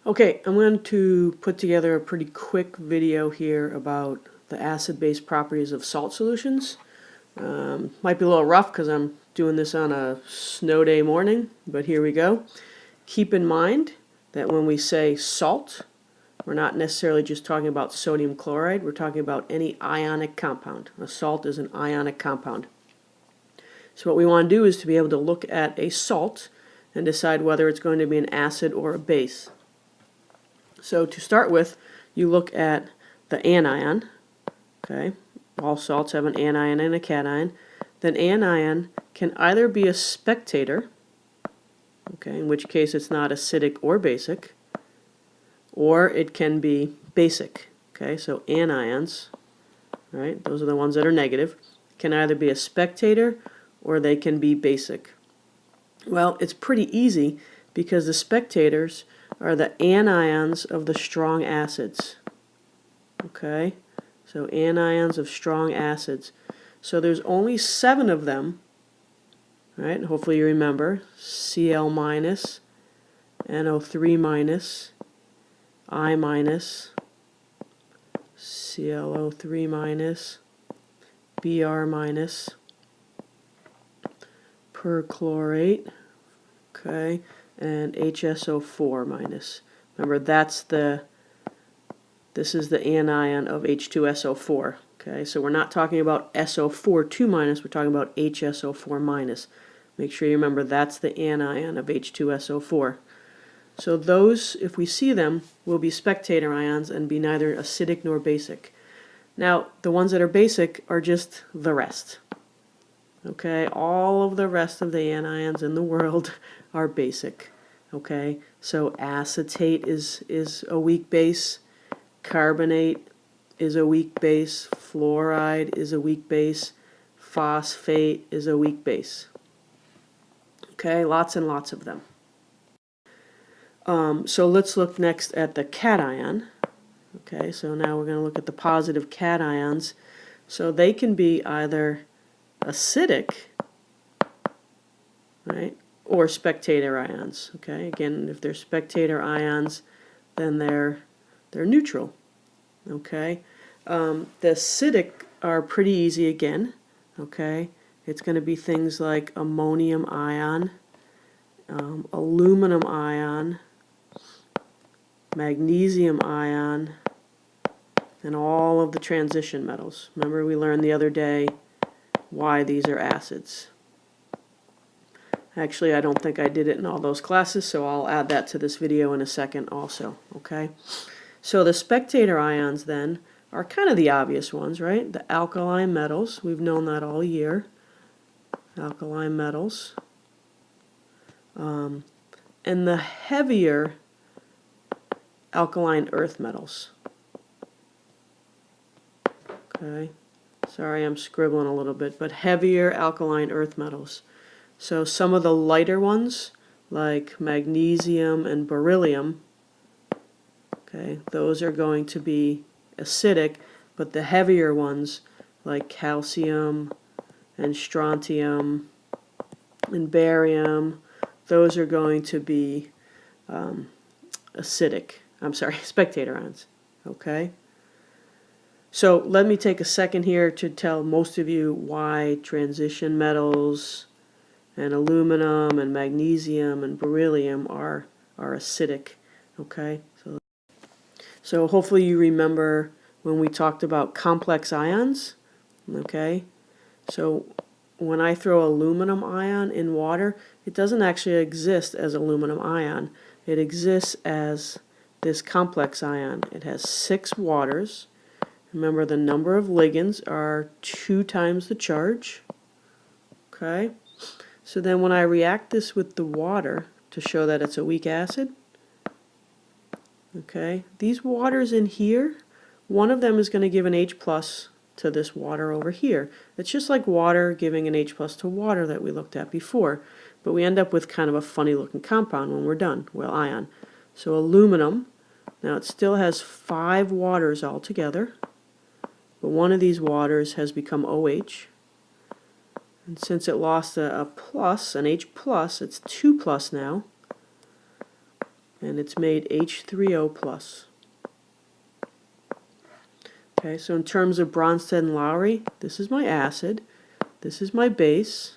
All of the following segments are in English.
Okay, I'm going to put together a pretty quick video here about the acid-base properties of salt solutions. Might be a little rough because I'm doing this on a snow day morning, but here we go. Keep in mind that when we say salt, we're not necessarily just talking about sodium chloride, we're talking about any ionic compound. A salt is an ionic compound. So what we want to do is to be able to look at a salt and decide whether it's going to be an acid or a base. So to start with, you look at the anion. Okay, all salts have an anion and a cation. Then anion can either be a spectator, okay, in which case it's not acidic or basic, or it can be basic. Okay, so anions, right, those are the ones that are negative, can either be a spectator or they can be basic. Well, it's pretty easy because the spectators are the anions of the strong acids. Okay, so anions of strong acids. So there's only 7 of them, right? Hopefully you remember. Cl minus, NO3 minus, I minus, ClO3 minus, Br minus, perchlorate, okay, and HSO4 minus. Remember, this is the anion of H2SO4. Okay, so we're not talking about SO4 2 minus, we're talking about HSO4 minus. Make sure you remember that's the anion of H2SO4. So those, if we see them, will be spectator ions and be neither acidic nor basic. Now, the ones that are basic are just the rest. Okay, all of the rest of the anions in the world are basic. Okay, so acetate is a weak base, carbonate is a weak base, fluoride is a weak base, phosphate is a weak base. Okay, lots and lots of them. So let's look next at the cation. Okay, so now we're going to look at the positive cations. So they can be either acidic, right, or spectator ions. Okay, again, if they're spectator ions, then they're neutral. Okay, the acidic are pretty easy again. Okay, it's going to be things like ammonium ion, aluminum ion, magnesium ion, and all of the transition metals. Remember, we learned the other day why these are acids. Actually, I don't think I did it in all those classes, so I'll add that to this video in a second also. Okay, so the spectator ions then are kind of the obvious ones, right? The alkaline metals, we've known that all year. Alkaline metals. And the heavier alkaline earth metals. Okay, sorry I'm scribbling a little bit, but heavier alkaline earth metals. So some of the lighter ones, like magnesium and beryllium, okay, those are going to be acidic, but the heavier ones, like calcium and strontium and barium, those are going to be acidic. I'm sorry, spectator ions. Okay? So let me take a second here to tell most of you why transition metals and aluminum and magnesium and beryllium are acidic. Okay? So hopefully you remember when we talked about complex ions. Okay? So when I throw aluminum ion in water, it doesn't actually exist as aluminum ion. It exists as this complex ion. It has 6 waters. Remember, the number of ligands are 2 times the charge. Okay? So then when I react this with the water to show that it's a weak acid, okay, these waters in here, one of them is going to give an H plus to this water over here. It's just like water giving an H plus to water that we looked at before, but we end up with kind of a funny looking compound when we're done, well, ion. So aluminum, now it still has 5 waters altogether, but one of these waters has become OH, and since it lost a plus, an H plus, it's 2 plus now. and it's made H3O plus. Okay, so in terms of Bronsted and Lowry, this is my acid, this is my base,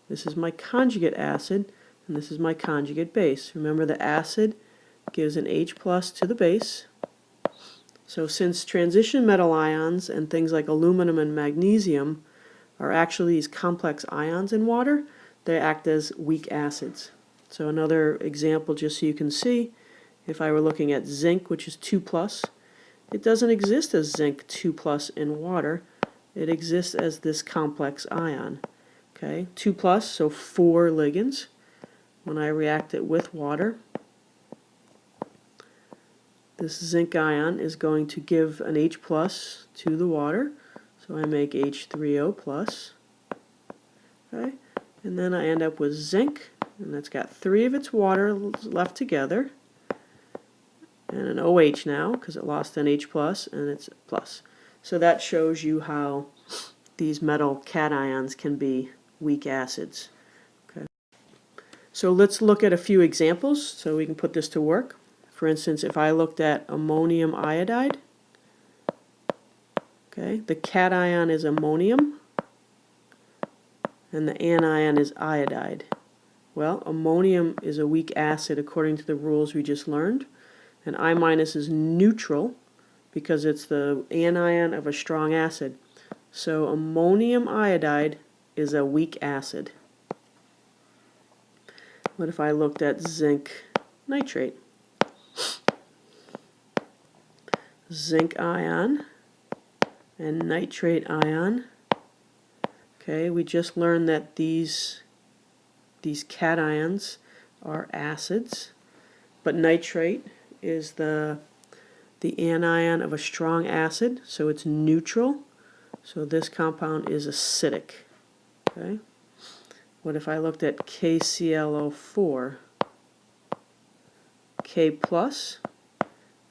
this is my conjugate acid, and this is my conjugate base. Remember, the acid gives an H plus to the base. So since transition metal ions and things like aluminum and magnesium are actually these complex ions in water, they act as weak acids. So another example, just so you can see, if I were looking at zinc, which is 2 plus, it doesn't exist as zinc 2 plus in water. It exists as this complex ion. Okay, 2 plus, so 4 ligands. When I react it with water, this zinc ion is going to give an H plus to the water, so I make H3O plus. Okay, and then I end up with zinc, and that's got 3 of its water left together, and an OH now, because it lost an H plus, and it's plus. So that shows you how these metal cations can be weak acids. Okay. So let's look at a few examples so we can put this to work. For instance, if I looked at ammonium iodide, okay, the cation is ammonium, and the anion is iodide. Well, ammonium is a weak acid according to the rules we just learned, and I minus is neutral because it's the anion of a strong acid. So ammonium iodide is a weak acid. What if I looked at zinc nitrate? Zinc ion and nitrate ion. Okay, we just learned that these cations are acids, but nitrate is the anion of a strong acid, so it's neutral. So this compound is acidic. Okay. What if I looked at KClO4? K plus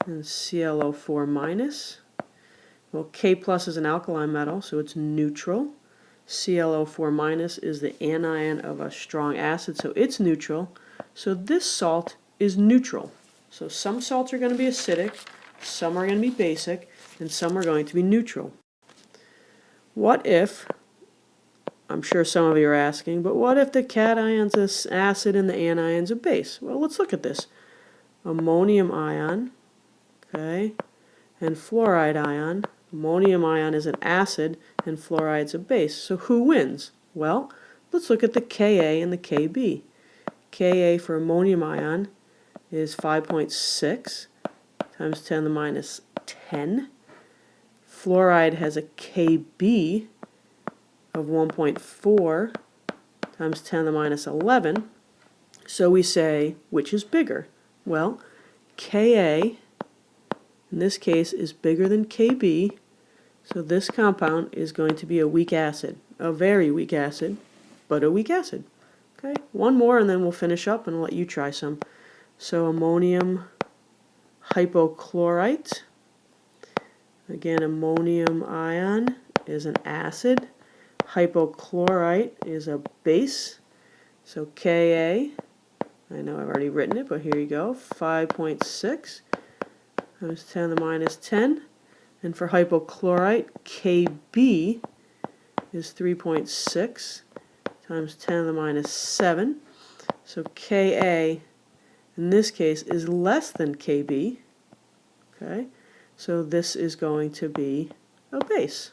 and ClO4 minus. Well, K plus is an alkali metal, so it's neutral. ClO4 minus is the anion of a strong acid, so it's neutral. So this salt is neutral. So some salts are going to be acidic, some are going to be basic, and some are going to be neutral. What if, I'm sure some of you are asking, but what if the cation's is acid and the anion's a base? Well, let's look at this. Ammonium ion, okay, and fluoride ion. Ammonium ion is an acid and fluoride's a base. So who wins? Well, let's look at the Ka and the Kb. Ka for ammonium ion is 5.6 times 10 to the minus 10. Fluoride has a Kb of 1.4 times 10 to the minus 11. So we say, which is bigger? Well, Ka, in this case, is bigger than Kb, so this compound is going to be a weak acid, a very weak acid, but a weak acid. Okay, one more and then we'll finish up and I'll let you try some. So ammonium hypochlorite. Again, ammonium ion is an acid. Hypochlorite is a base. So Ka, I know I've already written it, but here you go, 5.6 times 10 to the minus 10. And for hypochlorite, Kb is 3.6 times 10 to the minus 7. So Ka, in this case, is less than Kb. Okay, so this is going to be a base.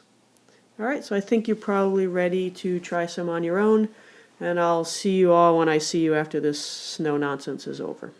All right, so I think you're probably ready to try some on your own, and I'll see you all when I see you after this snow nonsense is over.